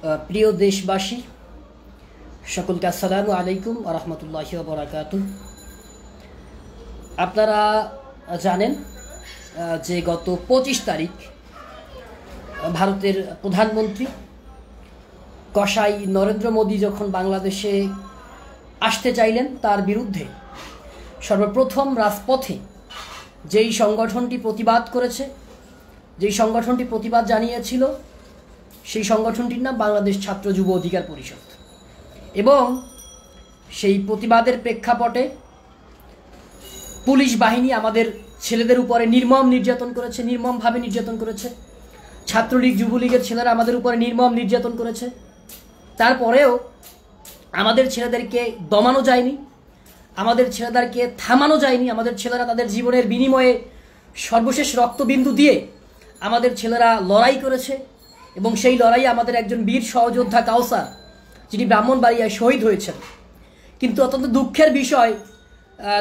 প্রিয় দেশবাসী, সকলকে আসসালামু আলাইকুম ওয়া রাহমাতুল্লাহি ওয়া বারাকাতুহু। আপনারা জানেন যে গত 25 তারিখ ভারতের প্রধানমন্ত্রী কসাই নরেন্দ্র মোদী যখন বাংলাদেশে আসতে চাইলেন, তার বিরুদ্ধে সর্বপ্রথম রাজপথে যেই সংগঠনটি প্রতিবাদ করেছে, যেই সংগঠনটি প্রতিবাদ জানিয়েছিল, সেই সংগঠনটির নাম বাংলাদেশ ছাত্র যুব অধিকার পরিষদ। এবং সেই প্রতিবাদের প্রেক্ষাপটে পুলিশ বাহিনী আমাদের ছেলেদের উপরে নির্মম নির্যাতন করেছে, নির্মমভাবে নির্যাতন করেছে। ছাত্রলীগ যুবলীগের ছেলেরা আমাদের উপরে নির্মম নির্যাতন করেছে। তারপরেও আমাদের ছেলেদেরকে দমানো যায়নি, আমাদের ছেলেদেরকে থামানো যায়নি। আমাদের ছেলেরা তাদের জীবনের বিনিময়ে সর্বশেষ রক্তবিন্দু দিয়ে আমাদের ছেলেরা লড়াই করেছে। এবং সেই লড়াইয়ে আমাদের একজন বীর সহযোদ্ধা কাউসার, যিনি ব্রাহ্মণবাড়িয়ায় শহীদ হয়েছেন। কিন্তু অত্যন্ত দুঃখের বিষয়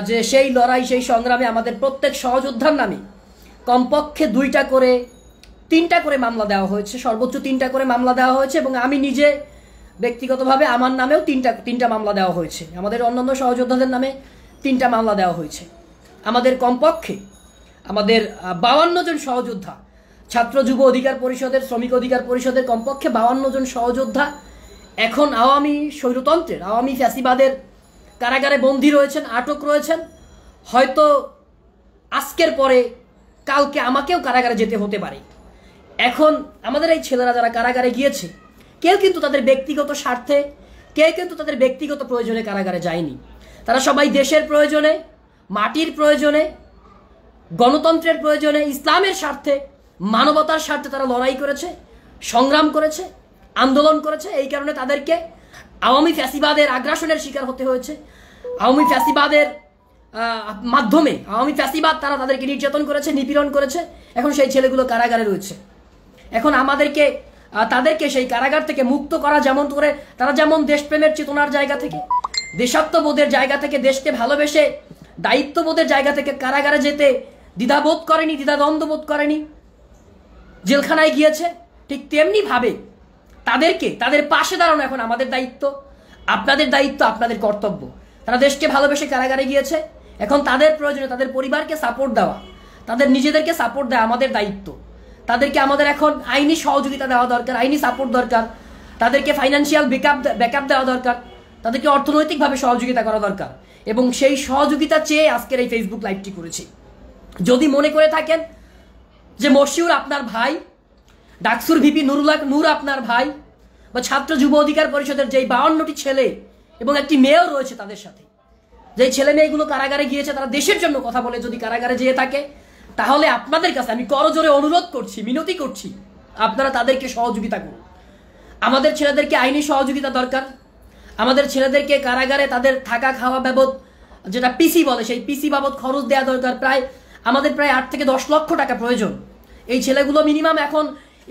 যে সেই লড়াই, সেই সংগ্রামে আমাদের প্রত্যেক সহযোদ্ধার নামে কমপক্ষে 2টা করে 3টা করে মামলা দেওয়া হয়েছে, সর্বোচ্চ 3টা করে মামলা দেওয়া হয়েছে। এবং আমি নিজে ব্যক্তিগতভাবে আমার নামেও 3টা মামলা দেওয়া হয়েছে। আমাদের অন্যান্য সহযোদ্ধাদের নামে 3টা মামলা দেওয়া হয়েছে। আমাদের কমপক্ষে আমাদের 52 জন সহযোদ্ধা, ছাত্র যুব অধিকার পরিষদের, শ্রমিক অধিকার পরিষদের কমপক্ষে 52 জন সহযোদ্ধা এখন আওয়ামী স্বৈরতন্ত্রের, আওয়ামী ফ্যাসিবাদের কারাগারে বন্দী রয়েছেন, আটক রয়েছেন। হয়তো আজকের পরে কালকে আমাকেও কারাগারে যেতে হতে পারে। এখন আমাদের এই ছেলেরা যারা কারাগারে গিয়েছে, কেউ কিন্তু তাদের ব্যক্তিগত স্বার্থে, কেউ কিন্তু তাদের ব্যক্তিগত প্রয়োজনে কারাগারে যায়নি। তারা সবাই দেশের প্রয়োজনে, মাটির প্রয়োজনে, গণতন্ত্রের প্রয়োজনে, ইসলামের স্বার্থে, মানবতার স্বার্থে তারা লড়াই করেছে, সংগ্রাম করেছে, আন্দোলন করেছে। এই কারণে তাদেরকে আওয়ামী ফ্যাসিবাদের আগ্রাসনের শিকার হতে হয়েছে। আওয়ামী ফ্যাসিবাদের মাধ্যমে, আওয়ামী ফ্যাসিবাদ তারা তাদেরকে নির্যাতন করেছে, নিপীড়ন করেছে। এখন সেই ছেলেগুলো কারাগারে রয়েছে। এখন আমাদেরকে তাদেরকে সেই কারাগার থেকে মুক্ত করা, যেমন করে তারা যেমন দেশপ্রেমের চেতনার জায়গা থেকে, দেশাত্মবোধের জায়গা থেকে, দেশকে ভালোবেসে দায়িত্ববোধের জায়গা থেকে কারাগারে যেতে দ্বিধাবোধ করেনি, দ্বিধাদ্বন্দ্ববোধ করেনি, জেলখানায় গিয়েছে, ঠিক তেমনি ভাবে তাদেরকে, তাদের পাশে দাঁড়ানো এখন আমাদের দায়িত্ব, আপনাদের দায়িত্ব, আপনাদের কর্তব্য। তারা দেশকে ভালোবেসে কারাগারে গিয়েছে। এখন তাদের প্রয়োজনে তাদের পরিবারকে সাপোর্ট দেওয়া, তাদের নিজেদেরকে সাপোর্ট দেওয়া আমাদের দায়িত্ব। তাদেরকে আমাদের এখন আইনি সহযোগিতা দেওয়া দরকার, আইনি সাপোর্ট দরকার, তাদেরকে ফাইন্যান্সিয়াল ব্যাকআপ দেওয়া দরকার, তাদেরকে অর্থনৈতিকভাবে সহযোগিতা করা দরকার। এবং সেই সহযোগিতা চেয়ে আজকের এই ফেসবুক লাইভটি করেছি। যদি মনে করে থাকেন যে মশিউর আপনার ভাই, ডাকসুর ভিপি নূর আপনার ভাই, বা ছাত্র যুব অধিকার পরিষদের যেই 52টি ছেলে এবং একটি মেয়েও রয়েছে তাদের সাথে, যেই ছেলে মেয়েগুলো কারাগারে গিয়েছে, তারা দেশের জন্য কথা বলে যদি কারাগারে যেয়ে থাকে, তাহলে আপনাদের কাছে আমি করজোরে অনুরোধ করছি, মিনতি করছি, আপনারা তাদেরকে সহযোগিতা করুন। আমাদের ছেলেদেরকে আইনি সহযোগিতা দরকার। আমাদের ছেলেদেরকে কারাগারে তাদের থাকা খাওয়া বাবদ, যেটা পিসি বলে, সেই পিসি বাবদ খরচ দেওয়া দরকার। আমাদের প্রায় 8 থেকে 10 লক্ষ টাকা প্রয়োজন। এই ছেলেগুলো মিনিমাম এখন,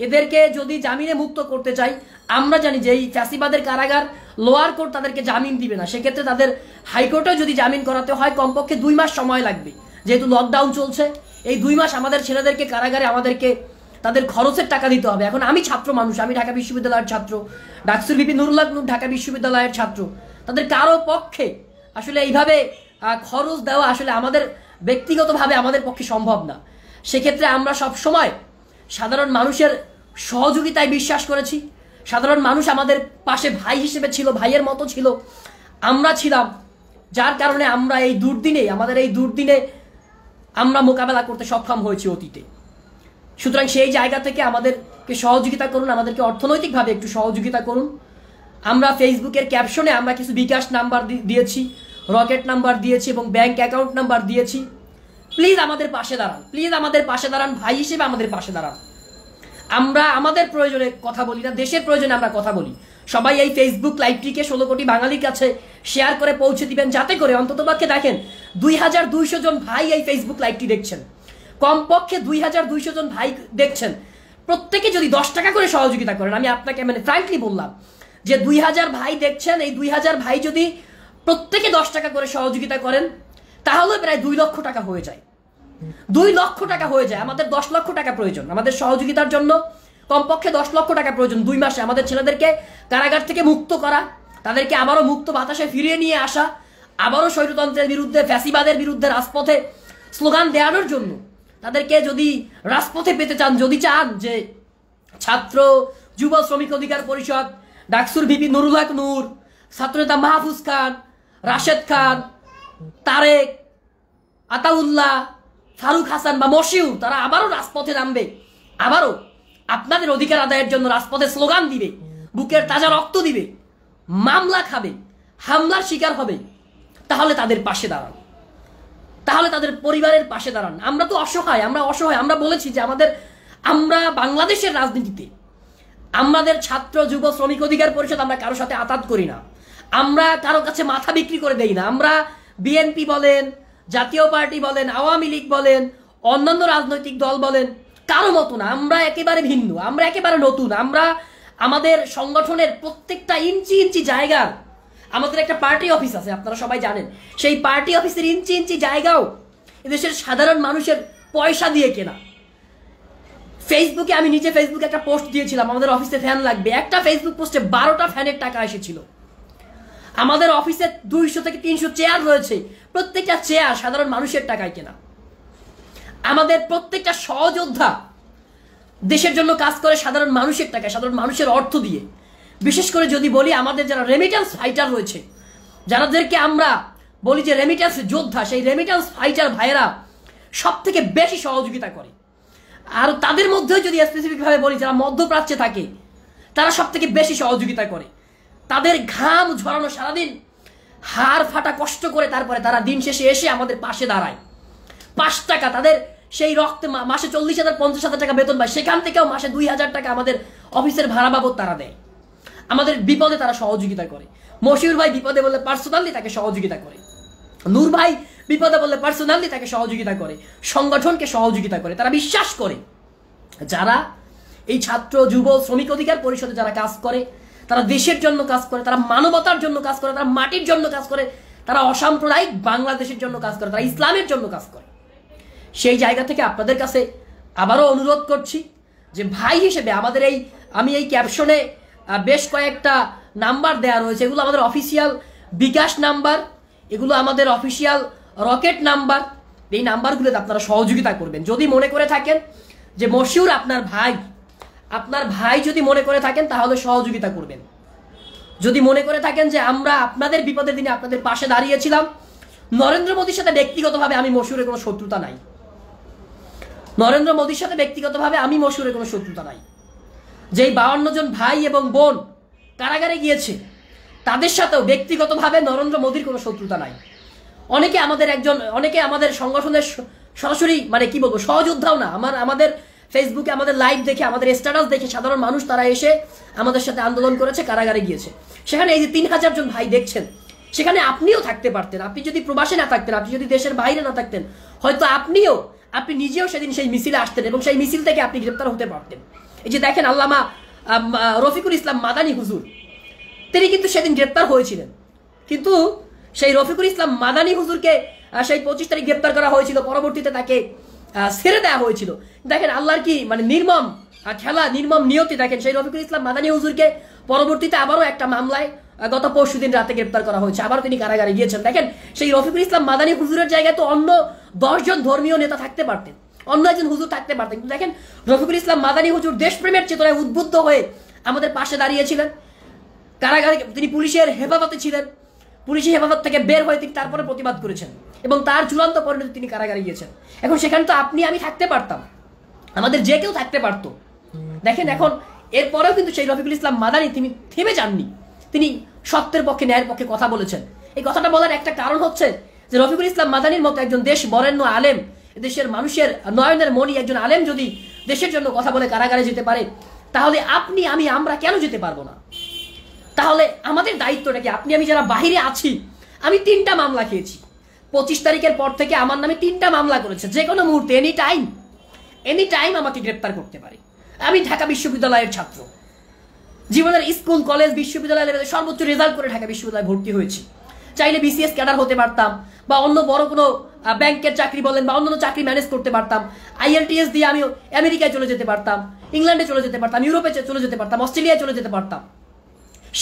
এদেরকে যদি জামিনে মুক্ত করতে চাই, আমরা জানি যে এই ফ্যাসিবাদের কারাগার লোয়ার কোর্ট তাদেরকে জামিন দিবে না। সেক্ষেত্রে তাদের হাইকোর্টেও যদি জামিন করাতে হয়, কমপক্ষে 2 মাস সময় লাগবে। যেহেতু লকডাউন চলছে, এই 2 মাস আমাদের ছেলেদেরকে কারাগারে আমাদেরকে তাদের খরচের টাকা দিতে হবে। এখন আমি ছাত্র মানুষ, আমি ঢাকা বিশ্ববিদ্যালয়ের ছাত্র, ডাকসুর ভিপি নূর ঢাকা বিশ্ববিদ্যালয়ের ছাত্র। তাদের কারো পক্ষে আসলে এইভাবে খরচ দেওয়া আসলে আমাদের ব্যক্তিগতভাবে আমাদের পক্ষে সম্ভব না। সেক্ষেত্রে আমরা সব সময় সাধারণ মানুষের সহযোগিতায় বিশ্বাস করেছি। সাধারণ মানুষ আমাদের পাশে ভাই হিসেবে ছিল, ভাইয়ের মতো ছিল, আমরা ছিলাম। যার কারণে আমরা এই দুর্দিনে, আমাদের এই দুর্দিনে আমরা মোকাবেলা করতে সক্ষম হয়েছি অতীতে। সুতরাং সেই জায়গা থেকে আমাদেরকে সহযোগিতা করুন, আমাদেরকে অর্থনৈতিকভাবে একটু সহযোগিতা করুন। আমরা ফেসবুকের ক্যাপশনে আমরা কিছু বিকাশ নাম্বার দিয়েছি, রকেট নাম্বার দিয়েছি এবং ব্যাংক অ্যাকাউন্ট নাম্বার দিয়েছি। প্লিজ আমাদের পাশে দাঁড়ান, প্লিজ আমাদের পাশে দাঁড়ান, ভাই হিসেবে আমাদের পাশে দাঁড়ান। আমরা আমাদের প্রয়োজনে কথা বলি না, দেশের প্রয়োজনে আমরা কথা বলি। সবাই এই ফেসবুক লাইভটিকে 16 কোটি বাঙালির কাছে শেয়ার করে পৌঁছে দিবেন, যাতে করে অন্ততপক্ষে দেখেন 2200 জন ভাই এই ফেসবুক লাইভটি দেখছেন। কমপক্ষে 2200 জন ভাই দেখছেন। প্রত্যেকে যদি 10 টাকা করে সহযোগিতা করেন, আমি আপনাকে ফ্র্যাঙ্কলি বললাম যে 2000 ভাই দেখছেন, এই 2000 ভাই যদি প্রত্যেকে 10 টাকা করে সহযোগিতা করেন, তাহলে প্রায় 2 লক্ষ টাকা হয়ে যায়। 2 লক্ষ টাকা হয়ে যায়। আমাদের 10 লক্ষ টাকা প্রয়োজন আমাদের সহযোগিতার জন্য। কমপক্ষে 10 লক্ষ টাকা প্রয়োজন 2 মাসে আমাদের ছেলেদেরকে কারাগার থেকে মুক্ত করা, তাদেরকে আবারও মুক্ত বাতাসে ফিরিয়ে নিয়ে আসা, আবারও স্বৈরতন্ত্রের বিরুদ্ধে, ফ্যাসিবাদের বিরুদ্ধে রাজপথে স্লোগান দেওয়ানোর জন্য। তাদেরকে যদি রাজপথে পেতে চান, যদি চান যে ছাত্র যুব শ্রমিক অধিকার পরিষদ, ডাকসুর ভিপি নুরুল হক নূর, ছাত্রনেতা মাহফুজ খান, রাশেদ খান, তারেক, আতাউল্লাহ, ফারুক হাসান বা মশিউর তারা আবারও রাজপথে নামবে, আবারও আপনাদের অধিকার আদায়ের জন্য রাজপথে স্লোগান দিবে, বুকের তাজা রক্ত দিবে, মামলা খাবে, হামলার শিকার হবে, তাহলে তাদের পাশে দাঁড়ান, তাহলে তাদের পরিবারের পাশে দাঁড়ান। আমরা তো অসহায়, আমরা অসহায়। আমরা বলেছি যে আমরা বাংলাদেশের রাজনীতিতে আমাদের ছাত্র যুব শ্রমিক অধিকার পরিষদ আমরা কারোর সাথে আতাত করি না, আমরা কারো কাছে মাথা বিক্রি করে দেই না। আমরা বিএনপি বলেন, জাতীয় পার্টি বলেন, আওয়ামী লীগ বলেন, অন্যান্য রাজনৈতিক দল বলেন, কারো মতো না। আমরা একেবারে ভিন্ন, আমরা একেবারে নতুন। আমরা আমাদের সংগঠনের প্রত্যেকটা ইঞ্চি ইঞ্চি জায়গার, আমাদের একটা পার্টি অফিস আছে আপনারা সবাই জানেন, সেই পার্টি অফিসের ইঞ্চি ইঞ্চি জায়গাও এদেশের সাধারণ মানুষের পয়সা দিয়ে কেনা। ফেসবুকে আমি নিজে ফেসবুকে একটা পোস্ট দিয়েছিলাম, আমাদের অফিসে ফ্যান লাগবে। একটা ফেসবুক পোস্টে 12টা ফ্যানের টাকা এসেছিল। আমাদের অফিসে 200 থেকে 300 চেয়ার রয়েছে, প্রত্যেকটা চেয়ার সাধারণ মানুষের টাকায় কেনা। আমাদের প্রত্যেকটা সহযোদ্ধা দেশের জন্য কাজ করে সাধারণ মানুষের টাকায়, সাধারণ মানুষের অর্থ দিয়ে। বিশেষ করে যদি বলি আমাদের যারা রেমিটেন্স ফাইটার রয়েছে, যাদেরকে আমরা বলি যে রেমিটেন্স যোদ্ধা, সেই রেমিটেন্স ফাইটার ভাইয়েরা সব থেকে বেশি সহযোগিতা করে। আর তাদের মধ্যেও যদি স্পেসিফিকভাবে বলি যারা মধ্যপ্রাচ্যে থাকে, তারা সব থেকে বেশি সহযোগিতা করে। তাদের ঘাম ঝরানো, সারাদিন হাড় ফাটা কষ্ট করে তারপরে তারা দিন শেষে এসে আমাদের পাশে দাঁড়ায়। 5 টাকা তাদের সেই রক্তে মাসে 40,000 50,000 টাকা বেতন পায়, সেখান থেকেও মাসে 2,000 টাকা আমাদের অফিসের ভাড়া বাবদ তারা দেয়। আমাদের বিপদে তারা সহযোগিতা করে। মশিউর ভাই বিপদে বললে পার্সোনালি তাকে সহযোগিতা করে, নূর ভাই বিপদে বললে পার্সোনালি তাকে সহযোগিতা করে, সংগঠনকে সহযোগিতা করে। তারা বিশ্বাস করে যারা এই ছাত্র যুব শ্রমিক অধিকার পরিষদে যারা কাজ করে, তারা দেশের জন্য কাজ করে, তারা মানবতার জন্য কাজ করে, তারা মাটির জন্য কাজ করে, তারা অসাম্প্রদায়িক বাংলাদেশের জন্য কাজ করে, তারা ইসলামের জন্য কাজ করে। সেই জায়গা থেকে আপনাদের কাছে আবারও অনুরোধ করছি যে ভাই হিসেবে আমাদের আমি এই ক্যাপশনে বেশ কয়েকটা নাম্বার দেয়া রয়েছে, এগুলো আমাদের অফিসিয়াল বিকাশ নাম্বার, এগুলো আমাদের অফিসিয়াল রকেট নাম্বার। এই নাম্বারগুলোতে আপনারা সহযোগিতা করবেন। যদি মনে করে থাকেন যে মশিউর আপনার ভাই যদি মনে করে থাকেন তাহলে সহযোগিতা করবেন। যদি মনে করে থাকেন যে আমরা আপনাদের বিপদের দিনে আপনাদের পাশে দাঁড়িয়েছিলাম, নরেন্দ্র মোদীর সাথে ব্যক্তিগতভাবে আমি মশিউরের কোনো শত্রুতা নাই, নরেন্দ্র মোদীর সাথে ব্যক্তিগতভাবে আমি মশিউরের কোনো শত্রুতা নাই। যেই 52 জন ভাই এবং বোন কারাগারে গিয়েছে তাদের সাথেও ব্যক্তিগতভাবে নরেন্দ্র মোদীর কোনো শত্রুতা নাই। অনেকে আমাদের সংগঠনের সরাসরি কি বলবো সহযোদ্ধাও না, আমাদের ফেসবুকে আমাদের লাইভ দেখে, আমাদের স্ট্যাটাস দেখে সাধারণ মানুষ তারা এসে আমাদের সাথে আন্দোলন করেছে, কারাগারে গিয়েছে। সেখানে এই যে 3000 জন ভাই দেখছেন, সেখানে আপনিও থাকতে পারতেন। আপনি যদি প্রবাসে না থাকতেন, আপনি যদি দেশের বাইরে না থাকতেন, হয়তো আপনি নিজেও সেদিন সেই মিছিলে আসতেন এবং সেই মিছিল থেকে আপনি গ্রেপ্তার হতে পারতেন। এই যে দেখেন আল্লামা রফিকুল ইসলাম মাদানী হুজুর, তিনি কিন্তু সেদিন গ্রেপ্তার হয়েছিলেন, কিন্তু সেই রফিকুল ইসলাম মাদানী হুজুরকে সেই 25 তারিখ গ্রেপ্তার করা হয়েছিল, পরবর্তীতে তাকে ছেড়ে দেওয়া হয়েছিল। দেখেন আল্লাহর কি নির্মম খেলা, নির্মম নিয়তি। দেখেন সেই রফিকুল ইসলাম মাদানী হুজুরকে পরবর্তীতে আবারও একটা মামলায় গত পরশুদিন রাতে গ্রেপ্তার করা হয়েছে, আবারও তিনি কারাগারে গিয়েছেন। দেখেন সেই রফিকুল ইসলাম মাদানী হুজুরের জায়গায় তো অন্য 10 জন ধর্মীয় নেতা থাকতে পারতেন, অন্য একজন হুজুর থাকতে পারতেন, কিন্তু দেখেন রফিকুল ইসলাম মাদানী হুজুর দেশপ্রেমের চেতনায় উদ্বুদ্ধ হয়ে আমাদের পাশে দাঁড়িয়েছিলেন। কারাগারে তিনি পুলিশের হেফাজতে ছিলেন, পুলিশের হেফাজত থেকে বের হয়ে তিনি তারপরে প্রতিবাদ করেছেন এবং তার চূড়ান্ত পরিণতি তিনি কারাগারে গিয়েছেন। এখন সেখানে তো আমি থাকতে পারতাম, আমাদের যে কেউ থাকতে পারতো। দেখেন এখন এরপরেও কিন্তু সেই রফিকুল ইসলাম মাদানী তিনি থেমে যাননি, তিনি সত্যের পক্ষে ন্যায়ের পক্ষে কথা বলেছেন। এই কথাটা বলার একটা কারণ হচ্ছে যে রফিকুল ইসলাম মাদানীর মতো একজন দেশ বরেণ্য আলেম, দেশের মানুষের নয়নের মণি একজন আলেম যদি দেশের জন্য কথা বলে কারাগারে যেতে পারে, তাহলে আপনি আমরা কেন যেতে পারবো না? তাহলে আমাদের দায়িত্বটা কি? আমি যারা বাহিরে আছি, আমি 3টা মামলা খেয়েছি। 25 তারিখের পর থেকে আমার নামে 3টা মামলা করেছে। যে কোনো মুহূর্তে এনি টাইম আমাকে গ্রেপ্তার করতে পারে। আমি ঢাকা বিশ্ববিদ্যালয়ের ছাত্র, জীবনের স্কুল কলেজ বিশ্ববিদ্যালয় লেভেলে সর্বোচ্চ রেজাল্ট করে ঢাকা বিশ্ববিদ্যালয়ে ভর্তি হয়েছি। চাইলে বিসিএস ক্যাডার হতে পারতাম বা অন্য বড় কোনো ব্যাংকের চাকরি বলেন বা অন্যান্য চাকরি ম্যানেজ করতে পারতাম, IELTS দিয়ে আমি আমেরিকায় চলে যেতে পারতাম, ইংল্যান্ডে চলে যেতে পারতাম, ইউরোপে চলে যেতে পারতাম, অস্ট্রেলিয়ায় চলে যেতে পারতাম।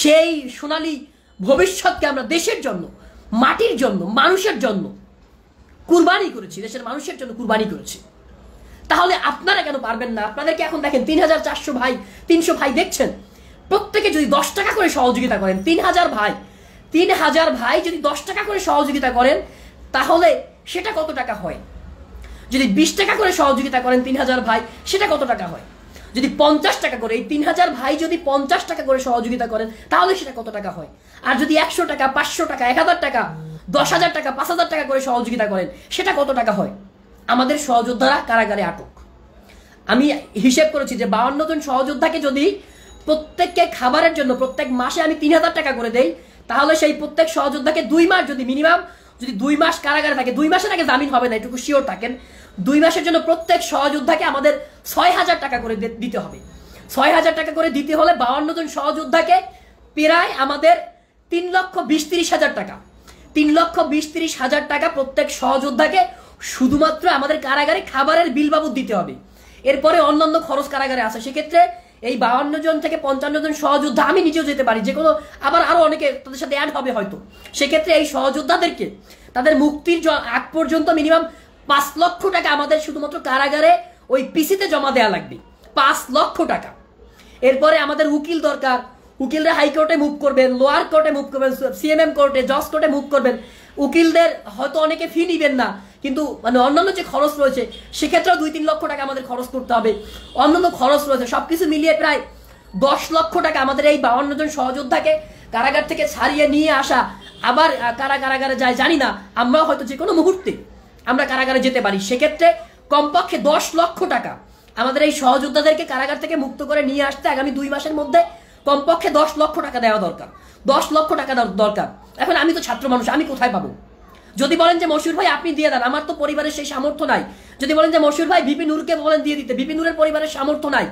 সেই সোনালী ভবিষ্যৎকে আমরা দেশের জন্য, মাটির জন্য, মানুষের জন্য কুরবানি করেছি, দেশের মানুষের জন্য কুরবানি করেছি। তাহলে আপনারা কেন পারবেন না? আপনাদেরকে এখন দেখেন 3400 ভাই, 300 ভাই দেখছেন, প্রত্যেকে যদি 10 টাকা করে সহযোগিতা করেন, 3000 ভাই যদি 10 টাকা করে সহযোগিতা করেন, তাহলে সেটা কত টাকা হয়? যদি 20 টাকা করে সহযোগিতা করেন 3000 ভাই, সেটা কত টাকা হয়? যদি 50 টাকা করে, এই 3000 ভাই যদি 50 টাকা করে সহযোগিতা করেন, তাহলে সেটা কত টাকা হয়? আর যদি 100 টাকা, 500 টাকা, 1000 টাকা, 10,000 টাকা, 5000 টাকা করে সহযোগিতা করেন, সেটা কত টাকা হয়? আমাদের সহযোদ্ধারা কারাগারে আটক। আমি হিসেব করেছি যে 52 জন সহযোদ্ধাকে যদি প্রত্যেককে খাবারের জন্য প্রত্যেক মাসে আমি 3000 টাকা করে দেই, তাহলে সেই প্রত্যেক সহযোদ্ধাকে 2 মাস, যদি মিনিমাম যদি 2 মাস কারাগারে থাকে, 2 মাসের আগে জামিন হবে না, এটুকু শিওর থাকেন, 2 মাসের জন্য প্রত্যেক সহযোদ্ধাকে আমাদের 6000 টাকা করে দিতে হবে। 6000 টাকা করে দিতে হলে 52 জন সহযোদ্ধাকে প্রায় আমাদের 3,20,30,000 টাকা, 3,20,30,000 টাকা প্রত্যেক সহযোদ্ধাকে শুধুমাত্র আমাদের কারাগারে খাবারের বিল বাবদ দিতে হবে। এরপরে অন্যান্য খরচ কারাগারে আছে। সেক্ষেত্রে এই 52 জন থেকে 55 জন সহযোদ্ধা, আমি নিজেও যেতে পারি, যে কোনো আবার আরো অনেকে তাদের সাথে অ্যাড হবে হয়তো। সেক্ষেত্রে এই সহযোদ্ধাদেরকে তাদের মুক্তির আগ পর্যন্ত মিনিমাম 5 লক্ষ টাকা আমাদের শুধুমাত্র কারাগারে ওই পিসিতে জমা দেওয়া লাগবে, 5 লক্ষ টাকা। এরপরে আমাদের উকিল দরকার, উকিলরা হাইকোর্টে মুভ করবেন, লোয়ার কোর্টে মুভ করবেন, CMM কোর্টে, জজ কোর্টে মুভ করবেন। উকিলদের হয়তো অনেকে ফি নিবেন না, কিন্তু মানে অন্যান্য যে খরচ রয়েছে সেক্ষেত্রেও 2-3 লক্ষ টাকা আমাদের খরচ করতে হবে। অন্যান্য খরচ রয়েছে, সবকিছু মিলিয়ে প্রায় 10 লক্ষ টাকা আমাদের এই 52 জন সহযোদ্ধাকে কারাগার থেকে ছাড়িয়ে নিয়ে আসা। আবার কারাগারে যায় জানি না, আমরাও হয়তো যে কোনো মুহূর্তে আমরা কারাগারে যেতে পারি। সেক্ষেত্রে কমপক্ষে 10 লক্ষ টাকা আমাদের এই সহযোদ্ধাদেরকে কারাগার থেকে মুক্ত করে নিয়ে আসতে আগামী 2 মাসের মধ্যে কমপক্ষে 10 লক্ষ টাকা দেওয়া দরকার, 10 লক্ষ টাকা দরকার। এখন আমি তো ছাত্র মানুষ, আমি কোথায় পাবো? যদি বলেন যে মশিউর ভাই আপনি দিয়ে দেন, আমার তো পরিবারের সেই সামর্থ্য নাই। যদি বলেন যে মশিউর ভাই ভিপি নূরকে বলেন দিয়ে দিতে, ভিপি নূরের পরিবারের সামর্থ্য নাই,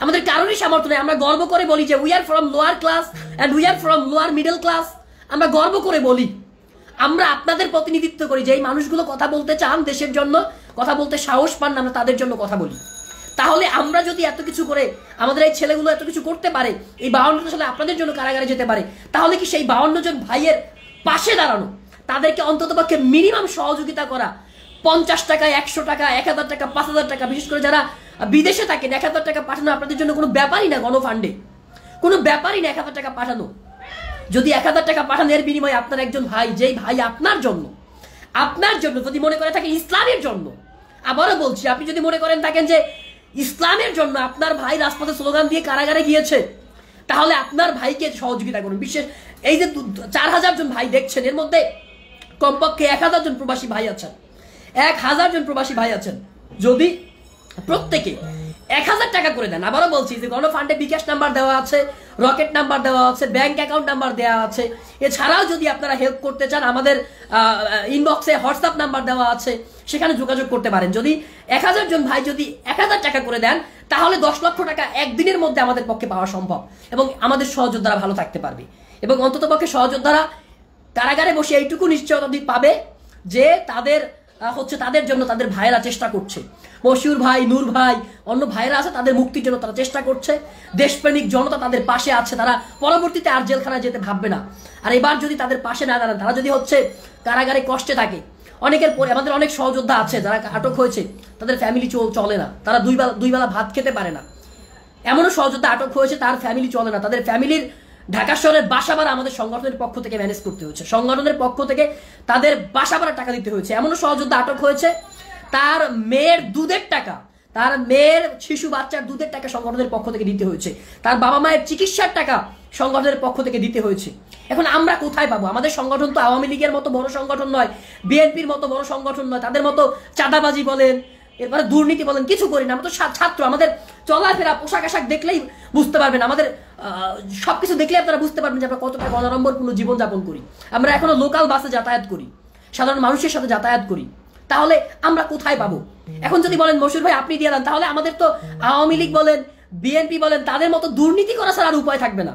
আমাদের কারোরই সামর্থ্য নাই। আমরা গর্ব করে বলি যে we are from lower class and we are from lower middle class. আমরা গর্ব করে বলি, আমরা আপনাদের প্রতিনিধিত্ব করি। যে এই মানুষগুলো কথা বলতে চান, দেশের জন্য কথা বলতে সাহস পান না, আমরা তাদের জন্য কথা বলি। তাহলে আমরা যদি এত কিছু করে, আমাদের এই ছেলেগুলো এত কিছু করতে পারে, এই 52 সালে আপনাদের জন্য কারাগারে যেতে পারে, তাহলে কি সেই 52 জন ভাইয়ের পাশে দাঁড়ানো, তাদেরকে অন্ততপক্ষে মিনিমাম সহযোগিতা করা, 50 টাকা, 100 টাকা, 1000 টাকা, 5000 টাকা, বিশেষ করে যারা বিদেশে থাকেন, 1000 টাকা পাঠানো আপনাদের জন্য কোনো ব্যাপারই না। গণফান্ডে কোনো ব্যাপারই না 1000 টাকা পাঠানো। যদি 1000 টাকা পাঠান, এর বিনিময়ে আপনার একজন ভাই, যেই ভাই আপনার জন্য যদি মনে করে থাকেন ইসলামের জন্য, আবারও বলছি, আপনি যদি মনে করেন থাকেন যে ইসলামের জন্য আপনার ভাই রাজপথে স্লোগান দিয়ে কারাগারে গিয়েছে, তাহলে আপনার ভাইকে সহযোগিতা করুন। বিশেষ এই যে 4000 জন ভাই দেখছেন, এর মধ্যে কমপক্ষে 1000 জন প্রবাসী ভাই আছেন, 1000 জন প্রবাসী ভাই আছেন। যদি প্রত্যেকে 1000 টাকা করে দেন, আবারও বলছি যে গণফান্ডে বিকাশ নাম্বার দেওয়া আছে, রকেট নাম্বার দেওয়া আছে, ব্যাংক অ্যাকাউন্ট নাম্বার দেওয়া আছে। এছাড়াও যদি আপনারা হেল্প করতে চান, আমাদের ইনবক্সে হোয়াটসঅ্যাপ নাম্বার দেওয়া আছে, সেখানে যোগাযোগ করতে পারেন। যদি 1000 জন ভাই যদি 1000 টাকা করে দেন, তাহলে 10 লক্ষ টাকা একদিনের মধ্যে আমাদের পক্ষে পাওয়া সম্ভব, এবং আমাদের সহযোদ্ধারা ভালো থাকতে পারবে। এবং অন্ততপক্ষে সহযোদ্ধারা কারাগারে বসে এইটুকু নিশ্চয়তা পাবে যে তাদের জন্য তাদের ভাইয়েরা চেষ্টা করছে। মশিউর ভাই, নূর ভাই, অন্য ভাইয়েরা আছে, তাদের মুক্তির জন্য তারা চেষ্টা করছে। দেশপ্রেমিক জনতা তাদের পাশে আছে, তারা পরবর্তীতে আর জেলখানায় যেতে ভাববে না। আর এবার যদি তাদের পাশে না দাঁড়ান, তারা যদি কারাগারে কষ্টে থাকে, অনেকের পরে আমাদের অনেক সহযোদ্ধা আছে যারা আটক হয়েছে, তাদের ফ্যামিলি চলে না, তারা দুই বেলা ভাত খেতে পারে না। এমনও সহযোদ্ধা আটক হয়েছে, তার ফ্যামিলি চলে না, তাদের ফ্যামিলির ঢাকা শহরের বাসা ভাড়া আমাদের সংগঠনের পক্ষ থেকে ম্যানেজ করতে হয়েছে, সংগঠনের পক্ষ থেকে তাদের বাসা ভাড়া টাকা দিতে হয়েছে। এমনও সহযোদ্ধা আটক হয়েছে, তার মেয়ের দুধের টাকা, তার মেয়ের শিশু বাচ্চার দুধের টাকা সংগঠনের পক্ষ থেকে দিতে হয়েছে, তার বাবা মায়ের চিকিৎসার টাকা সংগঠনের পক্ষ থেকে দিতে হয়েছে। এখন আমরা কোথায় পাবো? আমাদের সংগঠন তো আওয়ামী লীগের মতো বড় সংগঠন নয়, বিএনপির মতো বড় সংগঠন নয়, তাদের মতো চাঁদাবাজি বলেন, এরপরে দুর্নীতি বলেন, কিছু করি না। আমরা তো ছাত্র, আমাদের চলাফেরা, পোশাক আশাক দেখলেই বুঝতে পারবেন, আমাদের সবকিছু দেখলে আপনারা বুঝতে পারবেন যে আমরা কতটা অনাড়ম্বরপূর্ণ জীবনযাপন করি। আমরা এখনো লোকাল বাসে যাতায়াত করি, সাধারণ মানুষের সাথে যাতায়াত করি। তাহলে আমরা কোথায় পাবো? এখন যদি বলেন মশিউর ভাই আপনি দিয়ে দেন, তাহলে আমাদের তো আওয়ামী লীগ বলেন, বিএনপি বলেন, তাদের মতো দুর্নীতি করা ছাড়া আর উপায় থাকবে না।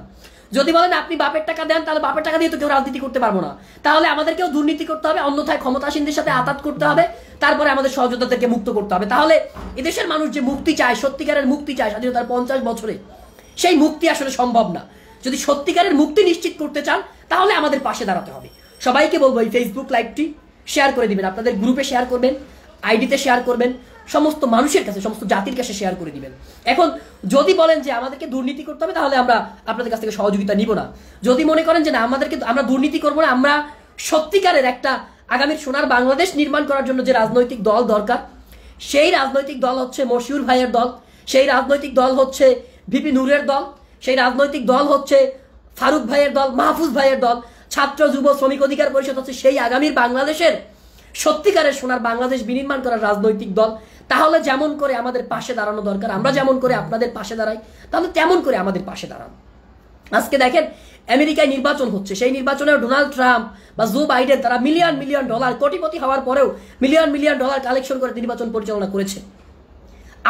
যদি বলেন আপনি বাপের টাকা দেন, তাহলে বাপের টাকা দিয়ে তো কেউ রাজনীতি করতে পারবো না, তাহলে আমাদেরকেও দুর্নীতি করতে হবে, অন্যথায় ক্ষমতাসীনদের সাথে আতাত করতে হবে, তারপরে আমাদের সহযোদ্ধাদেরকে মুক্ত করতে হবে। তাহলে এদেশের মানুষ যে মুক্তি চায়, সত্যিকারের মুক্তি চায় স্বাধীনতার 50 বছরে, সেই মুক্তি আসলে সম্ভব না। যদি সত্যিকারের মুক্তি নিশ্চিত করতে চান, তাহলে আমাদের পাশে দাঁড়াতে হবে। সবাইকে বলবো এই ফেসবুক লাইভটি শেয়ার করে দিবেন, আপনাদের গ্রুপে শেয়ার করবেন, আইডিতে শেয়ার করবেন, সমস্ত মানুষের কাছে, সমস্ত জাতির কাছে শেয়ার করে দিবেন। এখন যদি বলেন যে আমাদেরকে দুর্নীতি করতে হবে, তাহলে আমরা আপনাদের কাছ থেকে সহযোগিতা নিব না। যদি মনে করেন যে না, আমরা দুর্নীতি করবো না, আমরা সত্যিকারের একটা আগামীর সোনার বাংলাদেশ নির্মাণ করার জন্য যে রাজনৈতিক দল দরকার, সেই রাজনৈতিক দল হচ্ছে মশিউর ভাইয়ের দল, সেই রাজনৈতিক দল হচ্ছে ভিপি নূরের দল, সেই রাজনৈতিক দল হচ্ছে ফারুক ভাইয়ের দল, মাহফুজ ভাইয়ের দল, ছাত্র যুব শ্রমিক অধিকার পরিষদ হচ্ছে সেই আগামীর বাংলাদেশের সত্যিকারের সোনার বাংলাদেশ বিনির্মাণ করার রাজনৈতিক দল। তাহলে যেমন করে আমাদের পাশে দাঁড়ানো দরকার, আমরা যেমন করে আপনাদের পাশে দাঁড়াই, তাহলে তেমন করে আমাদের পাশে দাঁড়ান। আজকে দেখেন আমেরিকায় নির্বাচন হচ্ছে, সেই নির্বাচনে ডোনাল্ড ট্রাম্প বা জো বাইডেন তারা মিলিয়ন মিলিয়ন ডলার, কোটিপতি হওয়ার পরেও মিলিয়ন মিলিয়ন ডলার কালেকশন করে নির্বাচন পরিচালনা করেছে।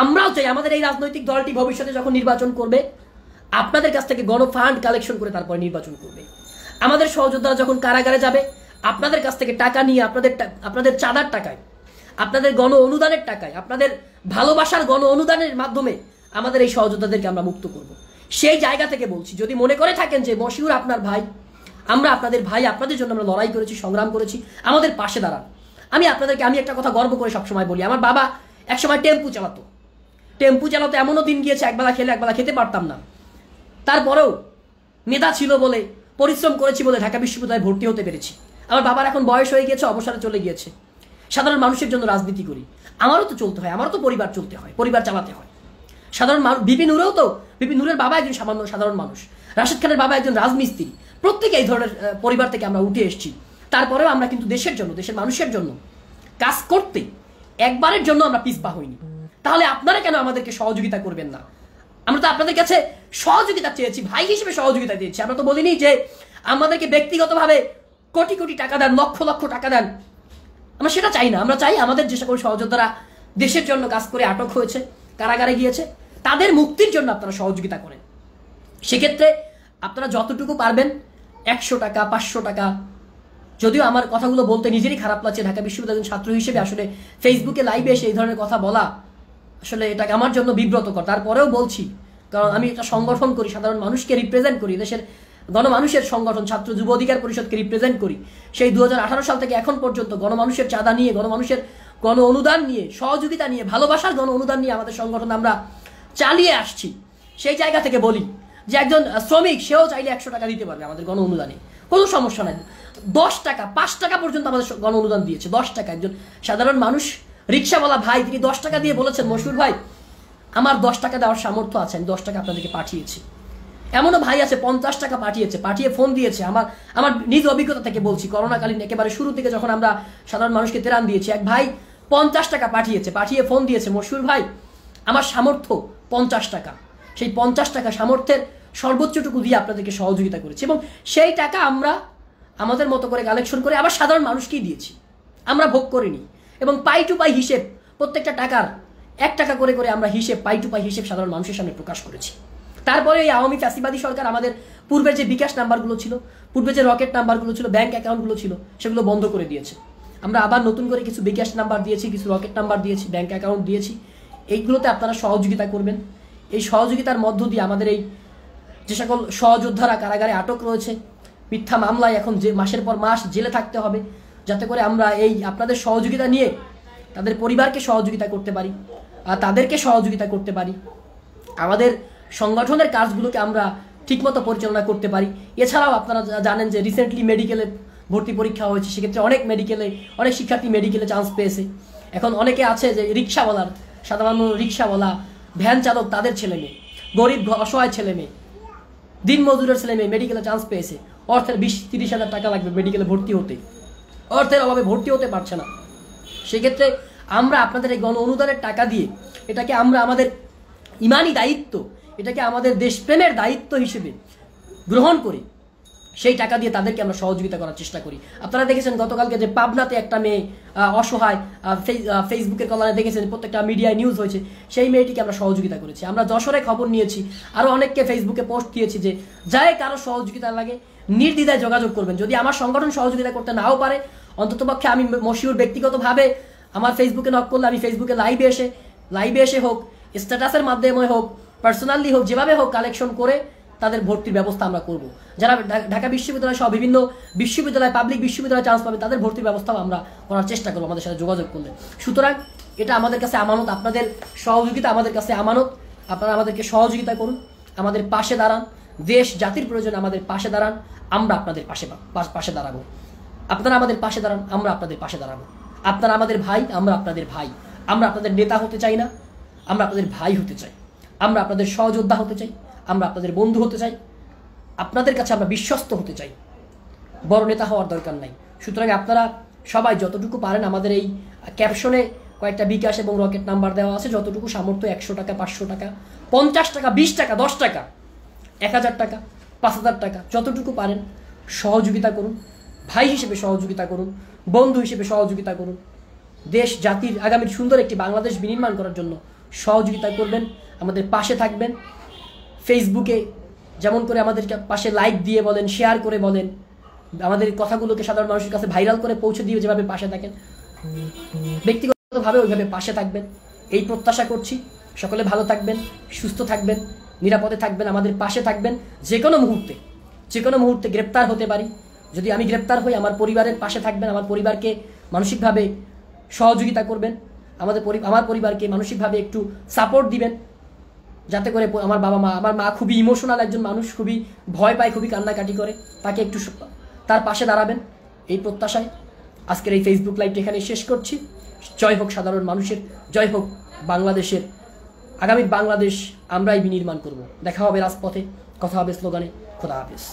আমরাও চাই আমাদের এই রাজনৈতিক দলটি ভবিষ্যতে যখন নির্বাচন করবে, আপনাদের কাছ থেকে গণফান্ড কালেকশন করে তারপরে নির্বাচন করবে। আমাদের সহযোদ্ধারা যখন কারাগারে যাবে, আপনাদের কাছ থেকে টাকা নিয়ে, আপনাদের চাঁদার টাকায়, আপনাদের গণ অনুদানের টাকায়, আপনাদের ভালোবাসার গণ অনুদানের মাধ্যমে আমাদের এই সহযোদ্ধাদেরকে আমরা মুক্ত করব। সেই জায়গা থেকে বলছি, যদি মনে করে থাকেন যে মশিউর আপনার ভাই, আমরা আপনাদের ভাই, আপনাদের জন্য আমরা লড়াই করেছি, সংগ্রাম করেছি, আমাদের পাশে দাঁড়ান। আমি একটা কথা গর্ব করে সবসময় বলি, আমার বাবা একসময় টেম্পু চালাতো। এমনও দিন গিয়েছে একবেলা খেলে একবেলা খেতে পারতাম না, তারপরেও মেধা ছিল বলে, পরিশ্রম করেছি বলে ঢাকা বিশ্ববিদ্যালয়ে ভর্তি হতে পেরেছি। আমার বাবার এখন বয়স হয়ে গিয়েছে, অবসরে চলে গিয়েছে। সাধারণ মানুষের জন্য রাজনীতি করি, আমারও তো চলতে হয়, আমারও তো পরিবার চলতে হয়, পরিবার চালাতে হয়। সাধারণ মানুষ, বিপি নূরের বাবা একজন সামান্য সাধারণ মানুষ, রাশেদ খানের বাবা একজন রাজমিস্ত্রি, প্রত্যেকে এই ধরনের পরিবার থেকে আমরা উঠে এসেছি। তারপরেও আমরা কিন্তু দেশের জন্য, দেশের মানুষের জন্য কাজ করতে একবারের জন্য আমরা পিছপা হইনি। তাহলে আপনারা কেন আমাদেরকে সহযোগিতা করবেন না? আমরা তো আপনাদের কাছে সহযোগিতা চেয়েছি, ভাই হিসেবে সহযোগিতা দিয়েছি। আমরা তো বলিনি যে আমাদেরকে ব্যক্তিগতভাবে কোটি কোটি টাকা দেন, লক্ষ লক্ষ টাকা দেন, আমরা সেটা চাই না। আমরা চাই আমাদের যে সকল সহযোদ্ধারা দেশের জন্য কাজ করে আটক হয়েছে, কারাগারে গিয়েছে, তাদের মুক্তির জন্য আপনারা সহযোগিতা করেন। সেক্ষেত্রে আপনারা যতটুকু পারবেন, 100 টাকা, 500 টাকা, যদিও আমার কথাগুলো বলতে নিজেরই খারাপ লাগছে, ঢাকা বিশ্ববিদ্যালয়ের ছাত্র হিসেবে আসলে ফেসবুকে লাইভে এসে এই ধরনের কথা বলা আসলে এটাকে আমার জন্য বিব্রতকর। তারপরেও বলছি, কারণ আমি একটা সংগঠন করি, সাধারণ মানুষকে রিপ্রেজেন্ট করি, দেশের গণমানুষের সংগঠন ছাত্র যুব অধিকার পরিষদকে রিপ্রেজেন্ট করি। সেই 2018 সাল থেকে এখন পর্যন্ত গণমানুষের চাঁদা নিয়ে, গণমানুষের গণ অনুদান নিয়ে, সহযোগিতা নিয়ে, ভালোবাসার গণ অনুদান নিয়ে আমাদের সংগঠন আমরা চালিয়ে আসছি। সেই জায়গা থেকে বলি যে একজন শ্রমিক, সেও চাইলে 100 টাকা দিতে পারবে আমাদের গণ অনুদানে, কোনো সমস্যা নাই। 10 টাকা, 5 টাকা পর্যন্ত আমাদের গণ অনুদান দিয়েছে। 10 টাকা, একজন সাধারণ মানুষ, রিক্সাওয়ালা ভাই, তিনি 10 টাকা দিয়ে বলেছেন, মশিউর ভাই আমার 10 টাকা দেওয়ার সামর্থ্য আছে, আমি 10 টাকা আপনাদেরকে পাঠিয়েছি। এমনও ভাই আছে 50 টাকা পাঠিয়েছে, পাঠিয়ে ফোন দিয়েছে। আমার নিজ অভিজ্ঞতা থেকে বলছি, করোনাকালীন একেবারে শুরু থেকে যখন আমরা সাধারণ মানুষকে ত্রাণ দিয়েছি, এক ভাই 50 টাকা পাঠিয়েছে, পাঠিয়ে ফোন দিয়েছে, মশিউর ভাই আমার সামর্থ্য 50 টাকা, সেই 50 টাকা সামর্থ্যের সর্বোচ্চটুকু দিয়ে আপনাদেরকে সহযোগিতা করেছি, এবং সেই টাকা আমরা আমাদের মতো করে কালেকশন করে আবার সাধারণ মানুষকেই দিয়েছি, আমরা ভোগ করিনি। এবং পাই টু পাই হিসেব, প্রত্যেকটা টাকার 1 টাকা করে করে আমরা হিসেব, পাই টু পাই হিসেব সাধারণ মানুষের সামনে প্রকাশ করেছি। তারপরে এই আওয়ামী ফ্যাসিবাদী সরকার আমাদের পূর্বে যে বিকাশ নাম্বারগুলো ছিল, পূর্বে যে রকেট নাম্বারগুলো ছিল, ব্যাংক অ্যাকাউন্টগুলো ছিল, সেগুলো বন্ধ করে দিয়েছে। আমরা আবার নতুন করে কিছু বিকাশ নাম্বার দিয়েছি, কিছু রকেট নাম্বার দিয়েছি, ব্যাংক অ্যাকাউন্ট দিয়েছি। এইগুলোতে আপনারা সহযোগিতা করবেন। এই সহযোগিতার মধ্য দিয়ে আমাদের এই যে সকল সহযোদ্ধারা কারাগারে আটক রয়েছে, মিথ্যা মামলায় এখন যে মাসের পর মাস জেলে থাকতে হবে, যাতে করে আমরা এই আপনাদের সহযোগিতা নিয়ে তাদের পরিবারকে সহযোগিতা করতে পারি, তাদেরকে সহযোগিতা করতে পারি, আমাদের সংগঠনের কাজগুলোকে আমরা ঠিকমতো পরিচালনা করতে পারি। এছাড়াও আপনারা জানেন যে রিসেন্টলি মেডিকেলে ভর্তি পরীক্ষা হয়েছে, সেক্ষেত্রে অনেক শিক্ষার্থী মেডিকেলে চান্স পেয়েছে। এখন অনেকে আছে যে রিক্সাওয়ালার, সাধারণ রিক্সাওয়ালা, ভ্যান চালক, তাদের ছেলে মেয়ে, গরিব অসহায় ছেলে মেয়ে, দিন মজুরের ছেলে মেয়ে মেডিকেলে চান্স পেয়েছে। অর্থের 20-30 হাজার টাকা লাগবে মেডিকেলে ভর্তি হতে, অর্থের অভাবে ভর্তি হতে পারছে না। সেক্ষেত্রে আমরা আপনাদের এই গণ অনুদানের টাকা দিয়ে এটাকে আমরা আমাদের ইমানি দায়িত্ব, এটাকে আমাদের দেশপ্রেমের দায়িত্ব হিসেবে গ্রহণ করি। সেই টাকা দিয়ে তাদেরকে আমরা সহযোগিতা করার চেষ্টা করি। আপনারা দেখেছেন গতকালকে যে পাবনাতে একটা মেয়ে অসহায়, ফেসবুকের কল্যাণে দেখেছেন, প্রত্যেকটা মিডিয়ায় নিউজ হয়েছে, সেই মেয়েটিকে আমরা সহযোগিতা করেছি। আমরা যশোরে খবর নিয়েছি, আরও অনেককে ফেসবুকে পোস্ট দিয়েছি যে যাই কারো সহযোগিতা লাগে নির্দ্বিধায় যোগাযোগ করবেন। যদি আমার সংগঠন সহযোগিতা করতে নাও পারে, অন্ততপক্ষে আমি মশিউর ব্যক্তিগতভাবে আমার ফেসবুকে নক করলে আমি ফেসবুকে লাইভে এসে হোক, স্ট্যাটাসের মাধ্যমে হোক, পার্সোনালি হোক, যেভাবে হোক কালেকশন করে তাদের ভর্তির ব্যবস্থা আমরা করব। যারা ঢাকা বিশ্ববিদ্যালয় সহ বিভিন্ন বিশ্ববিদ্যালয়, পাবলিক বিশ্ববিদ্যালয়ে চান্স পাবে, তাদের ভর্তির ব্যবস্থাও আমরা করার চেষ্টা করবো আমাদের সাথে যোগাযোগ করলে। সুতরাং এটা আমাদের কাছে আমানত, আপনাদের সহযোগিতা আমাদের কাছে আমানত। আপনারা আমাদেরকে সহযোগিতা করুন, আমাদের পাশে দাঁড়ান, দেশ জাতির প্রয়োজনে আমাদের পাশে দাঁড়ান, আমরা আপনাদের পাশে দাঁড়াবো। আপনারা আমাদের পাশে দাঁড়ান, আমরা আপনাদের পাশে দাঁড়াবো। আপনারা আমাদের ভাই, আমরা আপনাদের ভাই। আমরা আপনাদের নেতা হতে চাই না, আমরা আপনাদের ভাই হতে চাই। আমরা আপনাদের সহযোদ্ধা হতে চাই, আমরা আপনাদের বন্ধু হতে চাই। আপনাদের কাছে আমরা বিশ্বস্ত হতে চাই, বড় নেতা হওয়ার দরকার নাই। সুতরাং আপনারা সবাই যতটুকু পারেন, আমাদের এই ক্যাপশনে কয়েকটা বিকাশ এবং রকেট নাম্বার দেওয়া আছে, যতটুকু সামর্থ্য 100 টাকা, 500 টাকা, 50 টাকা, 20 টাকা, 10 টাকা, 1000 টাকা, 5000 টাকা, যতটুকু পারেন সহযোগিতা করুন। ভাই হিসেবে সহযোগিতা করুন, বন্ধু হিসেবে সহযোগিতা করুন। দেশ জাতির আগামীর সুন্দর একটি বাংলাদেশ বিনির্মাণ করার জন্য সহযোগিতা করবেন, আমাদের পাশে থাকবেন। ফেসবুকে যেমন করে আমাদের পাশে লাইক দিয়ে বলেন, শেয়ার করে বলেন, আমাদের কথাগুলোকে সাধারণ মানুষের কাছে ভাইরাল করে পৌঁছে দিয়ে যেভাবে পাশে থাকেন, ব্যক্তিগতভাবে ওইভাবে পাশে থাকবেন, এই প্রত্যাশা করছি। সকলে ভালো থাকবেন, সুস্থ থাকবেন, নিরাপদে থাকবেন, আমাদের পাশে থাকবেন। যে কোনো মুহূর্তে গ্রেপ্তার হতে পারি। যদি আমি গ্রেপ্তার হই, আমার পরিবারের পাশে থাকবেন, আমার পরিবারকে মানসিকভাবে সহযোগিতা করবেন, আমার পরিবারকে মানসিকভাবে একটু সাপোর্ট দিবেন, যাতে করে আমার মা খুবই ইমোশনাল একজন মানুষ, খুবই ভয় পায়, খুবই কান্নাকাটি করে, তাকে একটু তার পাশে দাঁড়াবেন, এই প্রত্যাশায় আজকের এই ফেসবুক লাইভটা এখানে শেষ করছি। জয় হোক সাধারণ মানুষের, জয় হোক বাংলাদেশের। আগামী বাংলাদেশ আমরাই বিনির্মাণ করব। দেখা হবে রাজপথে, কথা হবে স্লোগানে। খোদা হাফেজ।